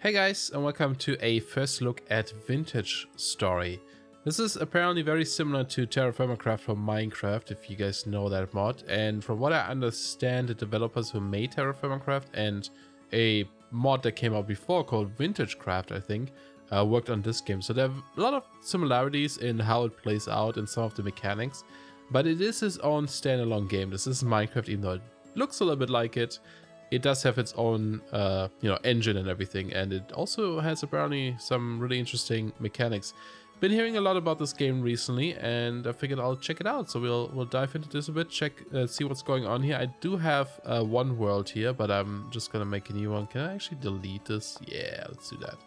Hey guys, and welcome to a first look at Vintage Story. This is apparently very similar to TerraFirmaCraft from Minecraft, if you guys know that mod. And from what I understand, the developers who made TerraFirmaCraft and a mod that came out before called VintageCraft, I think, worked on this game. So there are a lot of similarities in how it plays out and some of the mechanics. But it is its own standalone game. This is Minecraft, even though it looks a little bit like it. It does have its own, engine and everything, and it also has apparently some really interesting mechanics. Been hearing a lot about this game recently, and I figured I'll check it out. So we'll dive into this a bit, see what's going on here. I do have one world here, but I'm just gonna make a new one. Can I actually delete this? Yeah, let's do that.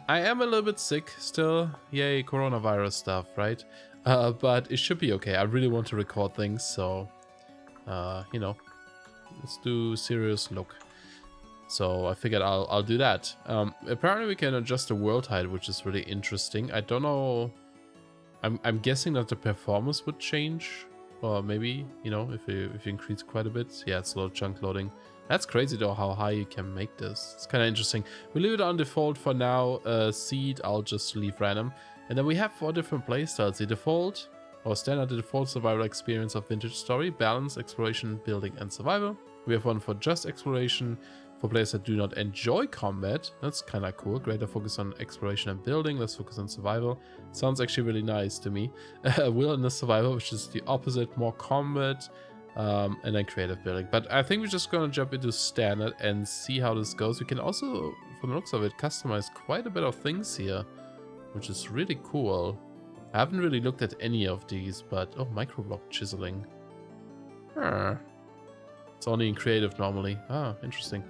I am a little bit sick still. Yay, coronavirus stuff, right? But it should be okay. I really want to record things, so let's do serious look. So I figured I'll do that. Apparently we can adjust the world height, which is really interesting. I don't know. I'm guessing that the performance would change, or maybe if you increase quite a bit. Yeah, it's a little chunk loading. That's crazy though how high you can make this. It's kind of interesting. We leave it on default for now. Seed I'll just leave random, and then we have 4 different playstyles. The default or standard, the default survival experience of Vintage Story, balance, exploration, building, and survival. We have one for just exploration, for players that do not enjoy combat. That's kind of cool. Greater focus on exploration and building, less focus on survival. Sounds actually really nice to me. Wilderness survival, which is the opposite, more combat, and then creative building. But I think we're just going to jump into standard and see how this goes. We can also, from the looks of it, customize quite a bit of things here, which is really cool. I haven't really looked at any of these, but oh, microblock chiseling. It's only in creative normally. Ah, interesting.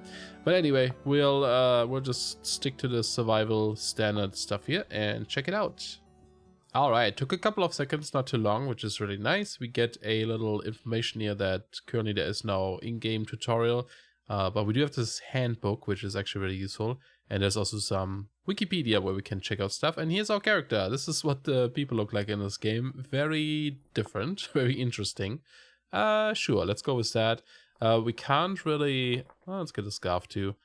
But anyway, we'll just stick to the survival standard stuff here and check it out. All right, took a couple of seconds, not too long, which is really nice. We get a little information here that currently there is no in-game tutorial, but we do have this handbook, which is actually really useful. And there's also some Wikipedia where we can check out stuff. And here's our character. This is what the people look like in this game. Very different, very interesting. Sure, let's go with that. We can't really... Oh, let's get a scarf too.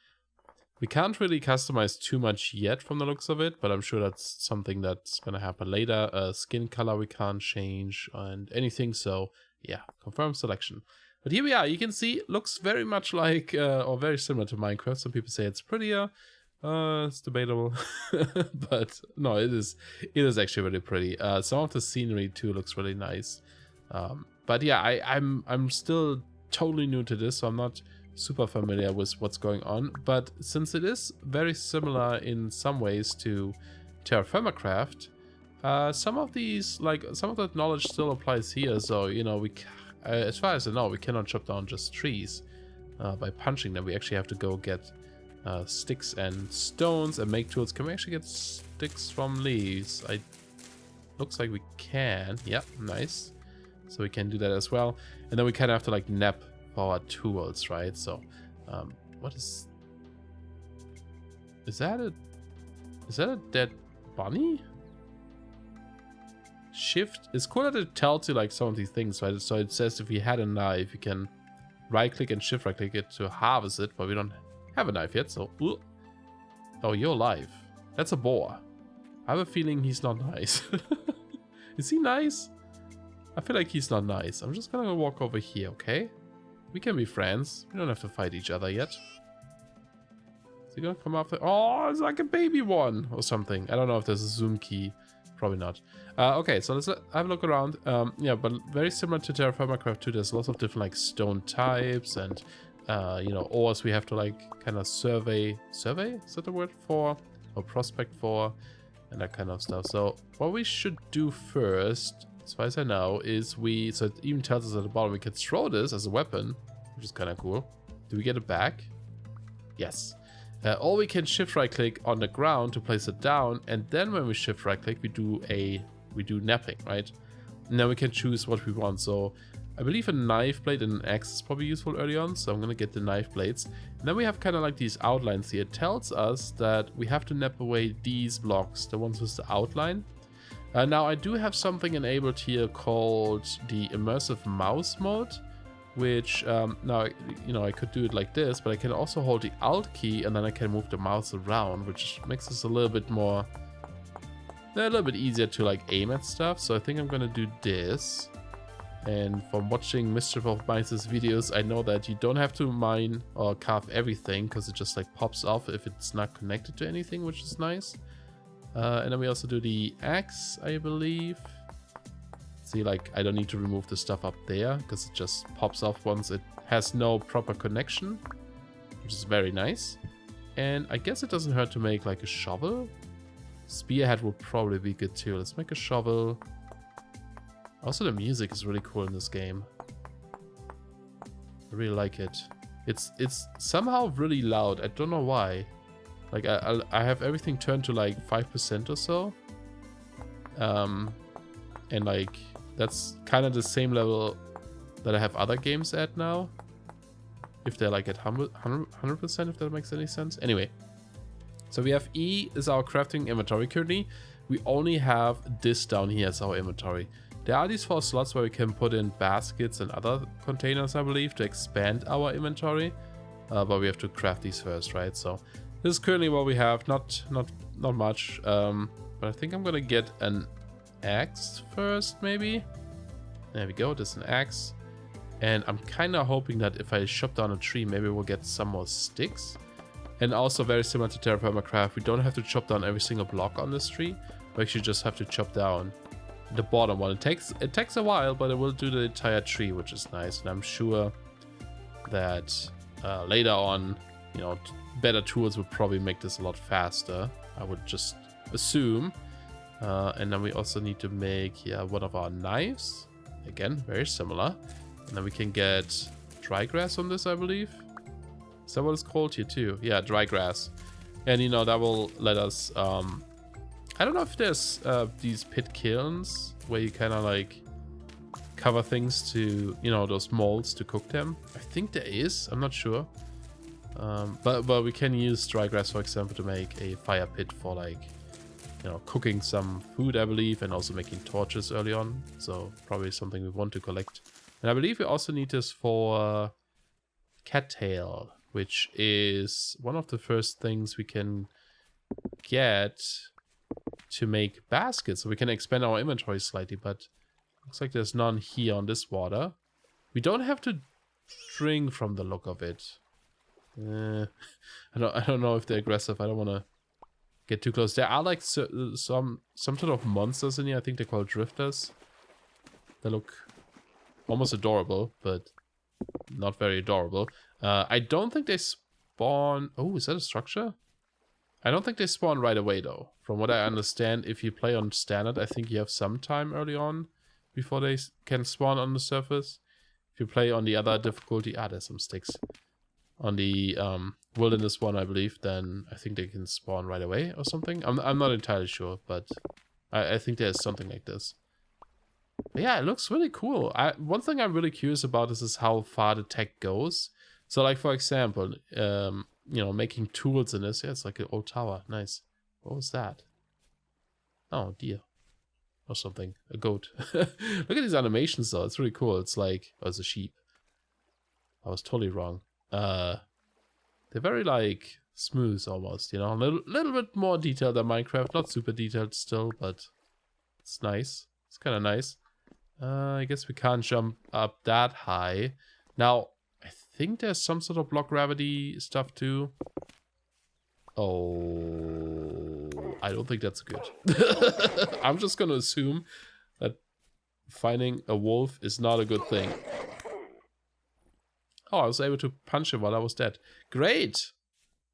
We can't really customize too much yet from the looks of it, but I'm sure that's something that's going to happen later. Skin color we can't change and anything, so yeah, confirm selection. But here we are. You can see, looks very much like, or very similar to Minecraft. Some people say it's prettier. It's debatable, but no, it is actually really pretty. Some of the scenery too looks really nice. But yeah, I'm still totally new to this, so I'm not super familiar with what's going on. But since it is very similar in some ways to TerraFirmaCraft, some of that knowledge still applies here. So we, as far as I know, we cannot chop down just trees by punching them. We actually have to go get sticks and stones and make tools. Can we actually get sticks from leaves? Looks like we can. Yep, nice. So we can do that as well. And then we kind of have to like nap for our tools, right? So what is that a dead bunny? Shift. It's cool that it tells you like some of these things, right? So it says if you had a knife, you can right click and shift right click it to harvest it, but we don't have a knife yet, so oh, you're alive. That's a boar. I have a feeling he's not nice. Is he nice? I feel like he's not nice. I'm just gonna walk over here, okay? We can be friends. We don't have to fight each other yet. Is he gonna come after? Oh, it's like a baby one or something. I don't know if there's a zoom key. Probably not. Okay, so let's have a look around. Yeah, but very similar to TerraFirmaCraft 2, there's lots of different like stone types and ores we have to like kind of survey, is that the word for? Or prospect for, and that kind of stuff. So what we should do first, as far as I know, is so it even tells us at the bottom we can throw this as a weapon, which is kind of cool. Do we get it back? Yes. Or we can shift right click on the ground to place it down, and then when we shift right click we do napping, right? And then we can choose what we want. So I believe a knife blade and an axe is probably useful early on, so I'm gonna get the knife blades. And then we have kind of like these outlines here. It tells us that we have to nap away these blocks, the ones with the outline. Now I do have something enabled here called the Immersive Mouse mode, which now, you know, I could do it like this, but I can also hold the Alt key and then I can move the mouse around, which makes this a little bit more, a little bit easier to like aim at stuff. So I think I'm gonna do this. And from watching Mischief of Minds' videos, I know that you don't have to mine or carve everything because it just like pops off if it's not connected to anything, which is nice. And then we also do the axe, I believe. See, like, I don't need to remove the stuff up there because it just pops off once it has no proper connection, which is very nice. And I guess it doesn't hurt to make like a shovel. Spearhead would probably be good too. Let's make a shovel. Also, the music is really cool in this game. I really like it. It's somehow really loud. I don't know why. Like, I have everything turned to like 5% or so. And like, that's kind of the same level that I have other games at now. If they're like at 100%, if that makes any sense. Anyway, so we have E is our crafting inventory currently. We only have this down here as our inventory. There are these 4 slots where we can put in baskets and other containers, I believe, to expand our inventory. But we have to craft these first, right? So this is currently what we have. Not much. But I think I'm gonna get an axe first, maybe. There we go. There's an axe, and I'm kind of hoping that if I chop down a tree, maybe we'll get some more sticks. And also very similar to TerraFirmaCraft, we don't have to chop down every single block on this tree. We actually just have to chop down the bottom one. It takes a while, but it will do the entire tree, which is nice. And I'm sure that later on, you know, better tools would probably make this a lot faster. I would just assume. And then we also need to make one of our knives. Again, very similar. And then we can get dry grass on this, I believe. Is that what it's called here too? Yeah, dry grass. And you know, that will let us I don't know if there's these pit kilns where you kind of like cover things to, you know, those molds to cook them. I think there is. I'm not sure. But we can use dry grass, for example, to make a fire pit for like, you know, cooking some food, I believe, and also making torches early on. So probably something we want to collect. And I believe we also need this for cattail, which is one of the first things we can get to make baskets, so we can expand our inventory slightly, but looks like there's none here on this water. We don't have to drink from the look of it. I don't know if they're aggressive. I don't want to get too close. There are like some sort of monsters in here. I think they're called drifters. They look almost adorable, but not very adorable. I don't think they spawn. Oh, is that a structure? I don't think they spawn right away though. From what I understand, if you play on standard, I think you have some time early on before they can spawn on the surface. If you play on the other difficulty, there's some sticks. On the wilderness one, I believe, then I think they can spawn right away or something. I'm not entirely sure, but I think there's something like this. But yeah, it looks really cool. One thing I'm really curious about is how far the tech goes. So like, for example, you know, making tools in this. Yeah, it's like an old tower. Nice. What was that? Oh, deer. Or something. A goat. Look at these animations though. It's really cool. It's like, oh, it's a sheep. I was totally wrong. They're very like smooth almost, you know, a little bit more detailed than Minecraft. Not super detailed still, but it's nice. It's kind of nice. I guess we can't jump up that high. Now, I think there's some sort of block gravity stuff too. Oh, I don't think that's good. I'm just gonna assume that finding a wolf is not a good thing. Oh, I was able to punch him while I was dead. Great!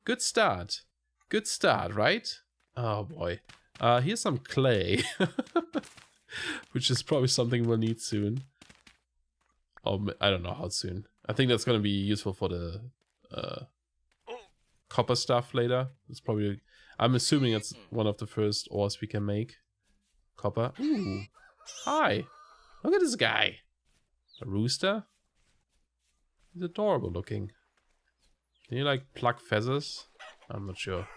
Good start. Good start, right? Oh boy. Here's some clay. Which is probably something we'll need soon. Oh, I don't know how soon. I think that's going to be useful for the copper stuff later. It's probably... I'm assuming it's one of the first ores we can make. Copper. Ooh. Hi. Look at this guy. A rooster? He's adorable looking. Can you like pluck feathers? I'm not sure.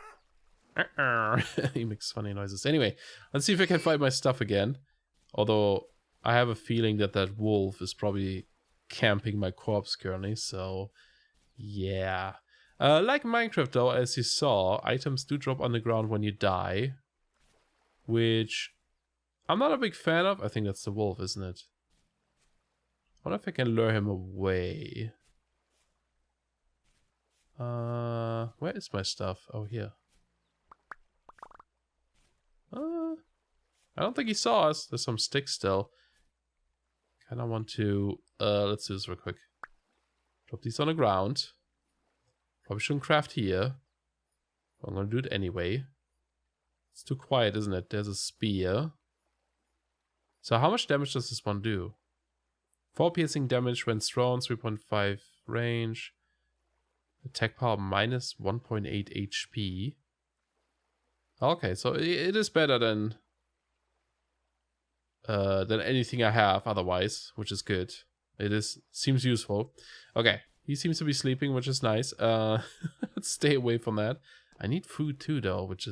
He makes funny noises. Anyway, let's see if I can find my stuff again. Although I have a feeling that that wolf is probably camping my corpse currently, so yeah. Like Minecraft though, as you saw, items do drop on the ground when you die, which I'm not a big fan of. I think that's the wolf, isn't it? I wonder if I can lure him away. Where is my stuff? Oh, here. I don't think he saw us. There's some sticks still. Kind of want to... let's do this real quick. Drop these on the ground. Probably shouldn't craft here. But I'm going to do it anyway. It's too quiet, isn't it? There's a spear. So how much damage does this one do? 4 piercing damage when thrown, 3.5 range. Attack power minus 1.8 HP. Okay, so it is better than anything I have otherwise, which is good. Seems useful. Okay, he seems to be sleeping, which is nice. Let's stay away from that. I need food too, though, which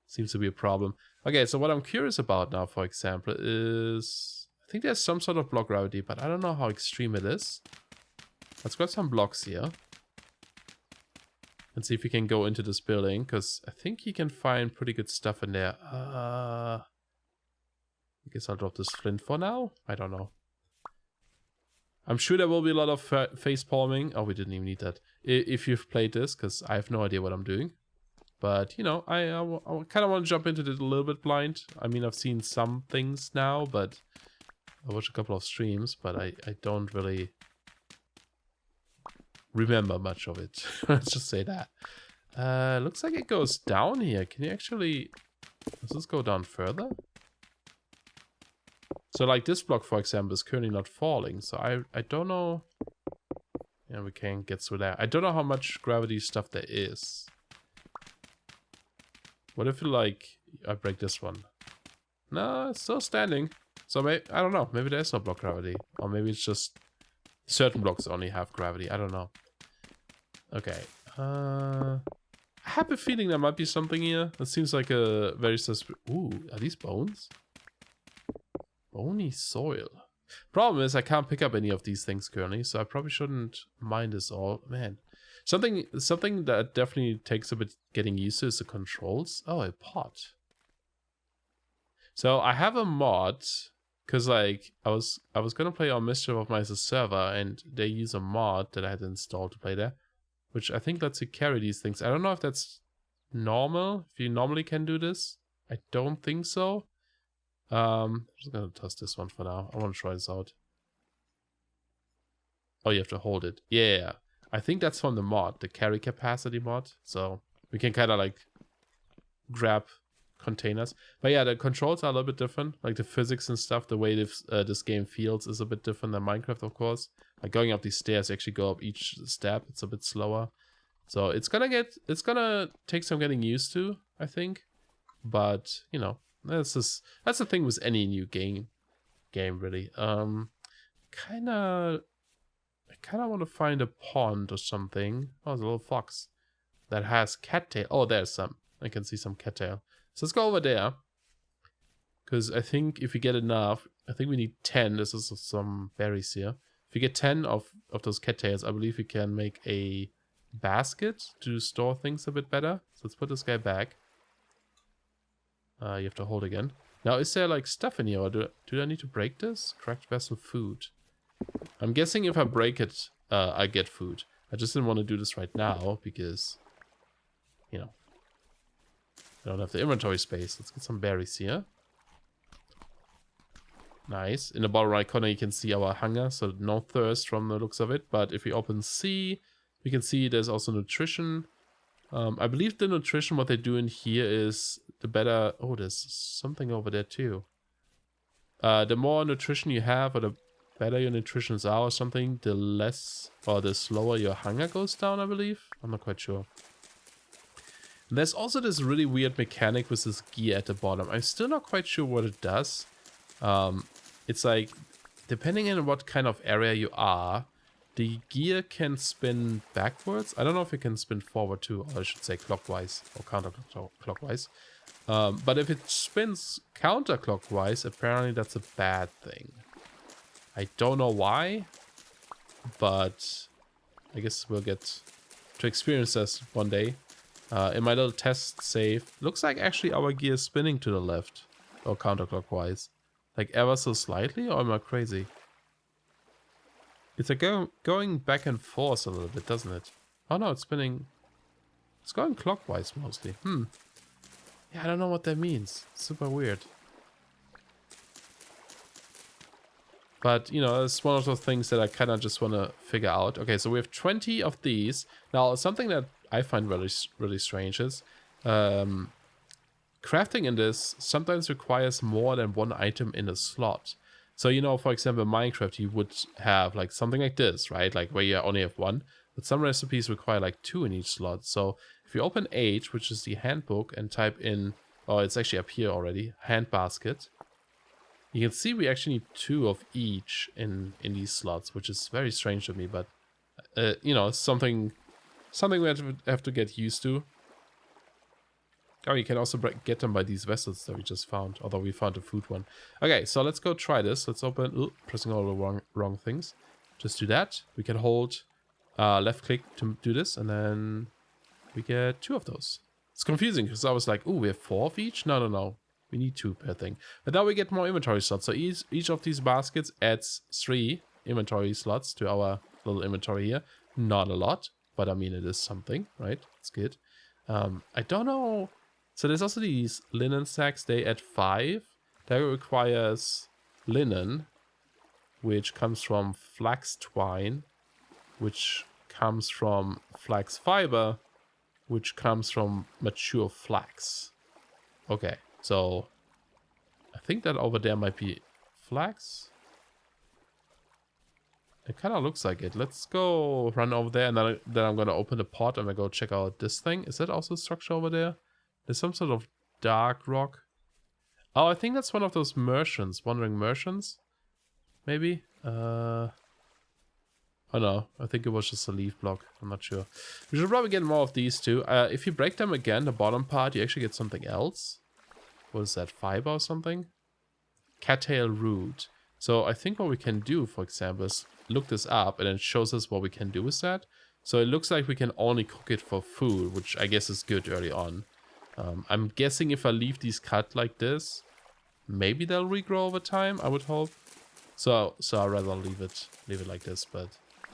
seems to be a problem. Okay, so what I'm curious about now, for example, is I think there's some sort of block gravity, but I don't know how extreme it is. Let's grab some blocks here and see if we can go into this building, because I think you can find pretty good stuff in there. I guess I'll drop this flint for now. I don't know. I'm sure there will be a lot of face palming. Oh, we didn't even need that. If you've played this, because I have no idea what I'm doing. But, you know, I kind of want to jump into it a little bit blind. I mean, I've seen some things now, but I watched a couple of streams, but I don't really remember much of it. Let's just say that. Looks like it goes down here. Can you actually... Does this go down further? So like this block, for example, is currently not falling. So I don't know... Yeah, we can't get through there. I don't know how much gravity stuff there is. What if, like, I break this one? No, it's still standing. So maybe, I don't know. Maybe there's no block gravity. Or maybe it's just certain blocks only have gravity. I don't know. Okay. I have a feeling there might be something here. That seems like a very Ooh, are these bones? Bony soil. Problem is, I can't pick up any of these things currently, so I probably shouldn't mind this all. Man. Something that definitely takes a bit getting used to is the controls. Oh, a pot. So I have a mod, because like I was gonna play on Mischief of Mice's server, and they use a mod that I had installed to play there, which I think lets you carry these things. I don't know if that's normal, if you normally can do this. I don't think so. I'm just gonna toss this one for now. I want to try this out. Oh, you have to hold it. Yeah. I think that's from the mod, the carry capacity mod. So we can kind of like grab containers. But yeah, the controls are a little bit different. Like the physics and stuff, the way this game feels is a bit different than Minecraft, of course. Like going up these stairs, you actually go up each step. It's a bit slower. So it's gonna take some getting used to, I think. But, you know, that's the thing with any new game really. I kind of want to find a pond or something. Oh, there's a little fox that has cattail. Oh, there's some. I can see some cattail. So let's go over there. Because I think if we get enough, I think we need 10. This is some berries here. If we get 10 of those cattails, I believe we can make a basket to store things a bit better. So let's put this guy back. You have to hold again. Now, is there like stuff in here? Or do I need to break this? Cracked vessel food. I'm guessing if I break it, I get food. I just didn't want to do this right now because, you know, I don't have the inventory space. Let's get some berries here. Nice. In the bottom right corner, you can see our hunger, so no thirst from the looks of it. But if we open C, we can see there's also nutrition. I believe the nutrition, what they do in here is the better... Oh, there's something over there too. The more nutrition you have, or the better your nutritions are or something, the less or the slower your hunger goes down, I believe. I'm not quite sure. And there's also this really weird mechanic with this gear at the bottom. I'm still not quite sure what it does. It's like, depending on what kind of area you are, the gear can spin backwards. I don't know if it can spin forward too, or I should say clockwise or counterclockwise. But if it spins counterclockwise, apparently that's a bad thing. I don't know why, but I guess we'll get to experience this one day. In my little test save, looks like actually our gear is spinning to the left, or counterclockwise. Like ever so slightly, or am I crazy? It's like going back and forth a little bit, doesn't it? Oh no, it's spinning. It's going clockwise mostly. Yeah, I don't know what that means. It's super weird. But, you know, it's one of those things that I kind of just want to figure out. Okay, so we have 20 of these. Now, something that I find really strange is crafting in this sometimes requires more than one item in a slot. So, you know, for example, in Minecraft, you would have like something like this, right? Like where you only have one. But some recipes require like 2 in each slot. So if you open H, which is the handbook, and type in, oh, it's actually up here already, hand basket. You can see we actually need 2 of each in these slots, which is very strange to me, but you know, something we have to get used to. Oh, you can also get them by these vessels that we just found, although we found a food one. Okay, so let's go try this. Let's open, pressing all the wrong things. Just do that. We can hold left click to do this, and then we get 2 of those. It's confusing because I was like, oh, we have 4 of each? No. We need 2 per thing. But now we get more inventory slots. So each of these baskets adds 3 inventory slots to our little inventory here. Not a lot, but I mean, it is something, right? It's good. I don't know. So there's also these linen sacks. They add 5. That requires linen, which comes from flax twine, which comes from flax fiber, which comes from mature flax. Okay. So, I think that over there might be flax. It kind of looks like it. Let's go run over there, and then I'm going to open the pot and I go check out this thing. Is that also a structure over there? There's some sort of dark rock. Oh, I think that's one of those merchants, wandering merchants. Maybe? Oh no, I think it was just a leaf block. I'm not sure. We should probably get more of these too. If you break them again, the bottom part, you actually get something else. What is that, fiber or something? Cattail root. So I think what we can do, for example, is look this up and it shows us what we can do with that. So it looks like we can only cook it for food, which I guess is good early on. I'm guessing if I leave these cut like this, maybe they'll regrow over time, I would hope. So I'd rather leave it like this, but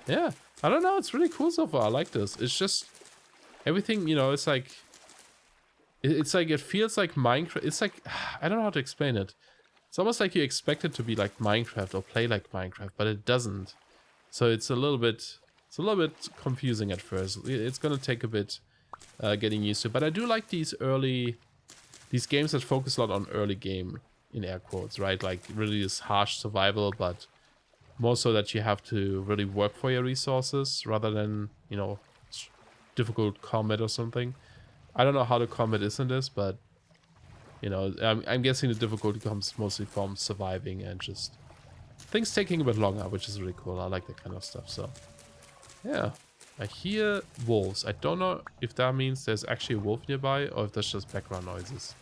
yeah, I don't know, it's really cool so far. I like this. It's just everything, you know, it's like it feels like Minecraft. It's like, I don't know how to explain it. It's almost like you expect it to be like Minecraft or play like Minecraft, but it doesn't. So it's a little bit confusing at first. It's gonna take a bit getting used to. But I do like these games that focus a lot on early game, in air quotes, right? Like really this harsh survival, but more so that you have to really work for your resources rather than, you know, difficult combat or something. I don't know how the combat is in this, but you know, I'm guessing the difficulty comes mostly from surviving and just things taking a bit longer, which is really cool. I like that kind of stuff. So yeah, I hear wolves. I don't know if that means there's actually a wolf nearby or if that's just background noises.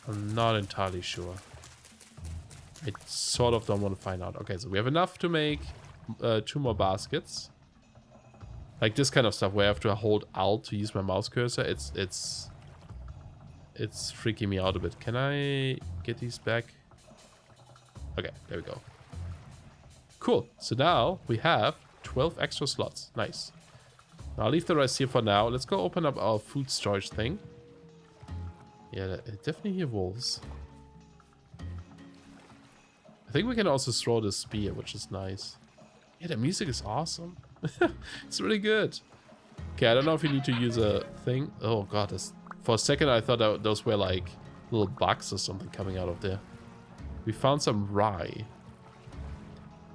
I'm not entirely sure. I sort of don't want to find out. Okay, so we have enough to make 2 more baskets. Like this kind of stuff where I have to hold Alt to use my mouse cursor. It's freaking me out a bit. Can I get these back? Okay, there we go. Cool. So now we have 12 extra slots. Nice. Now I'll leave the rest here for now. Let's go open up our food storage thing. Yeah, I definitely hear wolves. I think we can also throw the spear, which is nice. Yeah, the music is awesome. It's really good. Okay, I don't know if you need to use a thing. Oh god, for a second I thought that those were like little bugs or something coming out of there. We found some rye.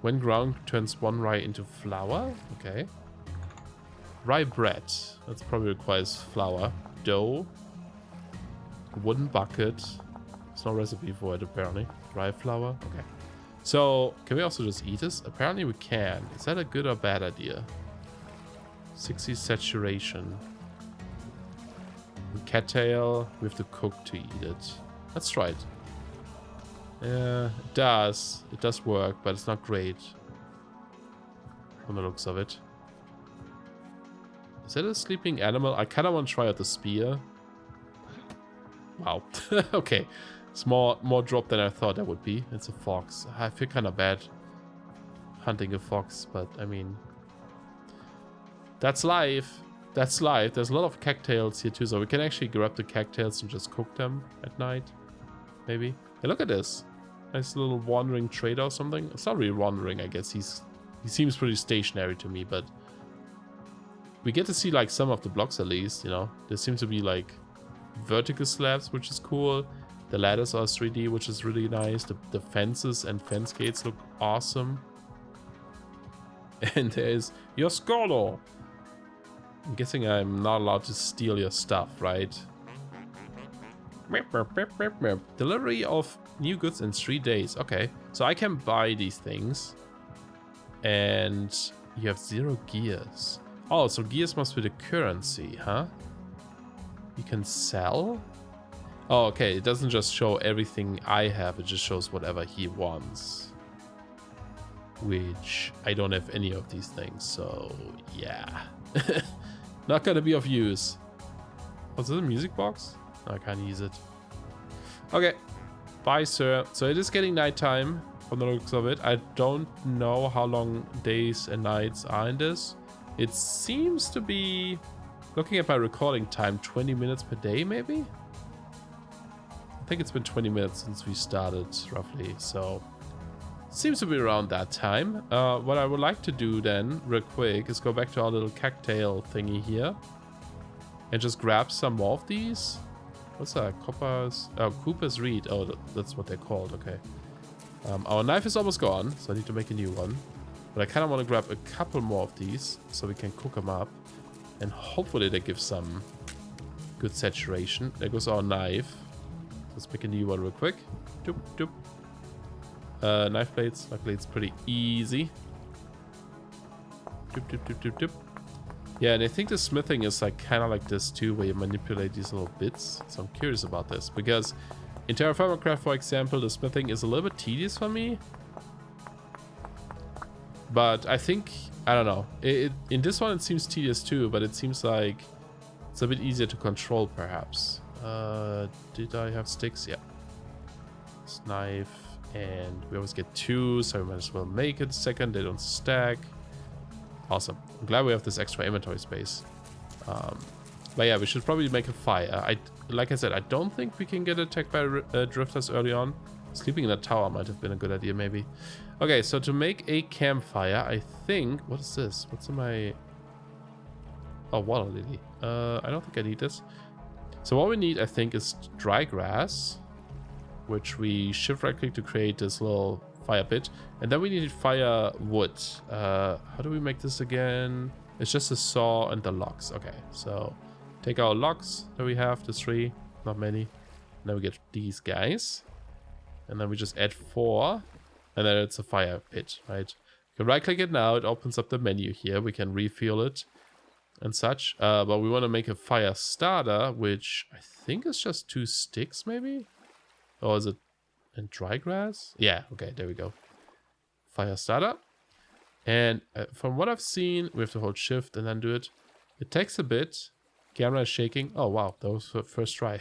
When ground, turns 1 rye into flour. Okay. Rye bread. That probably requires flour. Dough. Wooden bucket. There's no recipe for it apparently. Rye flour. Okay. So, can we also just eat this? Apparently we can. Is that a good or bad idea? 60 saturation. Cattail. We have to cook to eat it. Let's try it. Yeah, it does. It does work, but it's not great. From the looks of it. Is that a sleeping animal? I kind of want to try out the spear. Wow. Okay. It's more drop than I thought that would be. It's a fox. I feel kind of bad hunting a fox, but I mean... That's life. That's life. There's a lot of cattails here too, so we can actually grab the cattails and just cook them at night. Maybe. Hey, look at this. Nice little wandering trader or something. It's not really wandering, I guess. He seems pretty stationary to me, but... We get to see like some of the blocks at least, you know. There seem to be like vertical slabs, which is cool. The ladders are 3D, which is really nice. The fences and fence gates look awesome. And there's your scholar. I'm guessing I'm not allowed to steal your stuff, right? Delivery of new goods in 3 days. Okay, so I can buy these things. And you have 0 gears. Oh, so gears must be the currency, huh? You can sell? Oh, okay, it doesn't just show everything I have, it just shows whatever he wants. Which, I don't have any of these things, so yeah. Not gonna be of use. Oh, is this a music box? No, I can't use it. Okay, bye sir. So it is getting nighttime, from the looks of it. I don't know how long days and nights are in this. It seems to be, looking at my recording time, 20 minutes per day, maybe? I think it's been 20 minutes since we started, roughly, so... Seems to be around that time. What I would like to do then, real quick, is go back to our little cattail thingy here. And just grab some more of these. What's that? Cooper's Reed. Oh, that's what they're called, okay. Our knife is almost gone, so I need to make a new one. But I kind of want to grab a couple more of these so we can cook them up. And hopefully they give some good saturation. There goes our knife. Let's make a new one real quick. Doop, doop. Knife blades. Luckily it's pretty easy. Doop, doop, doop, doop, doop. Yeah, and I think the smithing is like kind of like this too, where you manipulate these little bits. So I'm curious about this. Because in TerraFirmaCraft, for example, the smithing is a little bit tedious for me. But I think, I don't know, in this one it seems tedious too, but it seems like it's a bit easier to control perhaps. Did I have sticks? Yeah. This knife, and we always get 2, so we might as well make it second, they don't stack. Awesome. I'm glad we have this extra inventory space. But yeah, we should probably make a fire. Like I said, I don't think we can get attacked by drifters early on. Sleeping in a tower might have been a good idea, maybe. Okay, so to make a campfire, I think... What is this? What's in my... Oh, water lily. I don't think I need this. So what we need, I think, is dry grass, which we shift right click to create this little fire pit. And then we need firewood. How do we make this again? It's just a saw and the logs. Okay, so take our logs that we have, the 3, not many. Now we get these guys. And then we just add 4. And then it's a fire pit, right? You can right click it now, it opens up the menu here. We can refuel it and such. But we want to make a fire starter, which I think is just 2 sticks maybe? Or is it in dry grass? Yeah, okay, there we go. Fire starter. And from what I've seen, we have to hold shift and then do it. It takes a bit. Camera is shaking. Oh wow, that was the first try.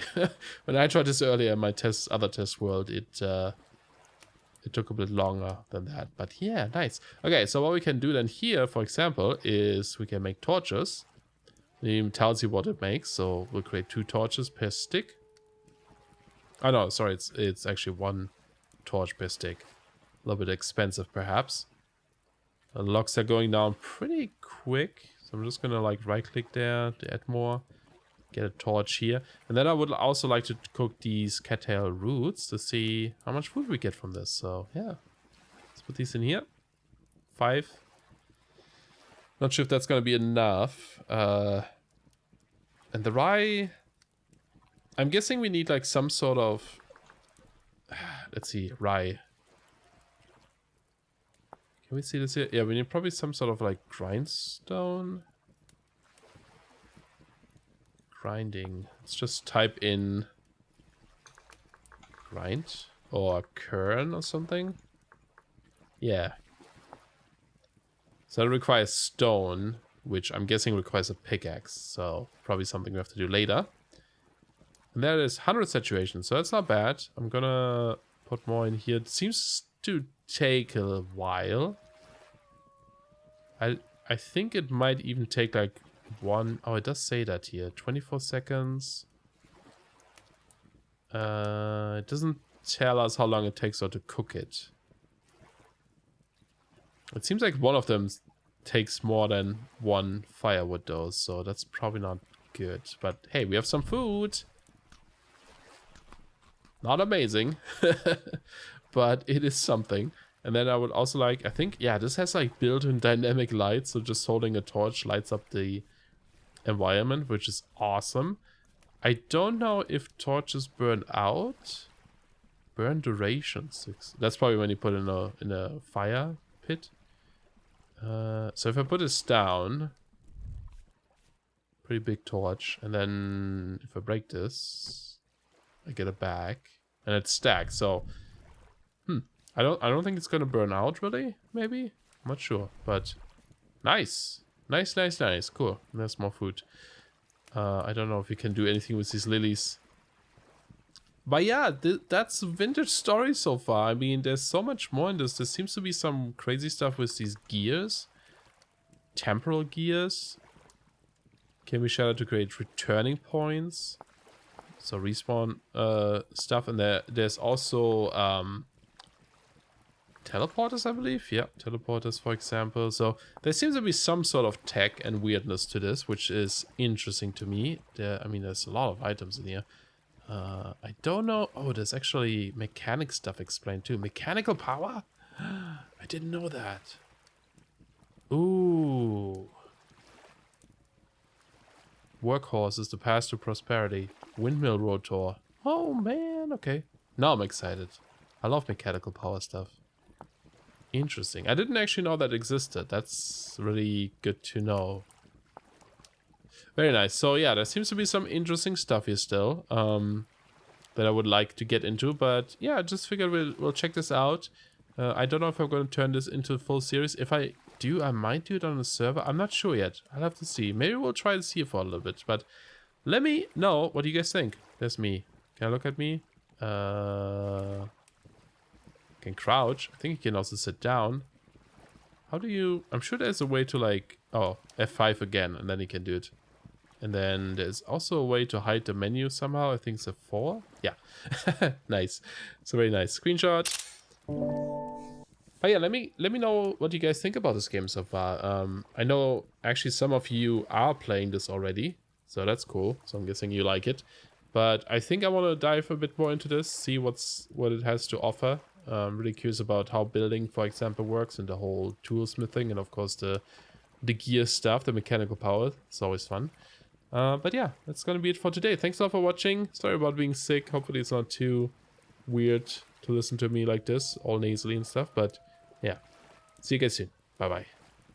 When I tried this earlier in my other test world, it took a bit longer than that. But yeah, nice. Okay, so what we can do then here, for example, is we can make torches. It even tells you what it makes. So we'll create 2 torches per stick. Oh no, sorry, it's actually 1 torch per stick. A little bit expensive perhaps. The logs are going down pretty quick. So I'm just gonna like right click there to add more. Get a torch here. And then I would also like to cook these cattail roots to see how much food we get from this. So yeah, let's put these in here. 5. Not sure if that's gonna be enough. And the rye, I'm guessing we need like some sort of, let's see, rye. Can we see this here? Yeah, we need probably some sort of like grindstone. Grinding. Let's just type in grind. or kern or something. Yeah. So it requires stone, which I'm guessing requires a pickaxe. So probably something we have to do later. And there is 100 saturation, so that's not bad. I'm gonna put more in here. It seems to take a while. I think it might even take like oh, it does say that here. 24 seconds. It doesn't tell us how long it takes to cook it. It seems like one of them takes more than one firewood though, so that's probably not good. But hey, we have some food. Not amazing, but it is something. And then I would also like, I think, yeah, this has like built-in dynamic lights, so just holding a torch lights up the environment, which is awesome. I don't know if torches burn out. Burn duration 6. That's probably when you put in a fire pit. So if I put this down, pretty big torch, and then if I break this, I get it back, and it stacks. So, I don't think it's gonna burn out really. Maybe, I'm not sure, but nice. Cool. And there's more food. I don't know if you can do anything with these lilies. But yeah, that's vintage story so far. I mean, there's so much more in this. There seems to be some crazy stuff with these gears. Temporal gears. Can be shattered to create returning points. So respawn stuff. And there's also teleporters, I believe. Yeah, teleporters, for example. So there seems to be some sort of tech and weirdness to this, which is interesting to me. I mean, there's a lot of items in here. I don't know. Oh, there's actually mechanic stuff explained too. Mechanical power? I didn't know that. Ooh. Workhorse is the path to prosperity. Windmill rotor. Oh man, okay. Now I'm excited. I love mechanical power stuff. Interesting. I didn't actually know that existed. That's really good to know. Very nice. So yeah, there seems to be some interesting stuff here still that I would like to get into. But yeah, I just figured we'll check this out. I don't know if I'm going to turn this into a full series. If I do, I might do it on a server. I'm not sure yet. I'll have to see. Maybe we'll try this here for a little bit. But let me know what you guys think. There's me. Can I look at me? Can crouch. I think you can also sit down. How do you... I'm sure there's a way to like... Oh, F5 again, and then you can do it. And then there's also a way to hide the menu somehow. I think it's a 4. Yeah. Nice. So very nice. Screenshot. But yeah, let me know what you guys think about this game so far. I know actually some of you are playing this already. So that's cool. So I'm guessing you like it. But I think I want to dive a bit more into this. See what it has to offer. I'm really curious about how building, for example, works. And the whole toolsmithing. And of course the gear stuff. The mechanical power. It's always fun. But yeah, that's gonna be it for today. Thanks a lot for watching. Sorry about being sick. Hopefully it's not too weird to listen to me like this, all nasally and stuff. But yeah, see you guys soon. Bye bye.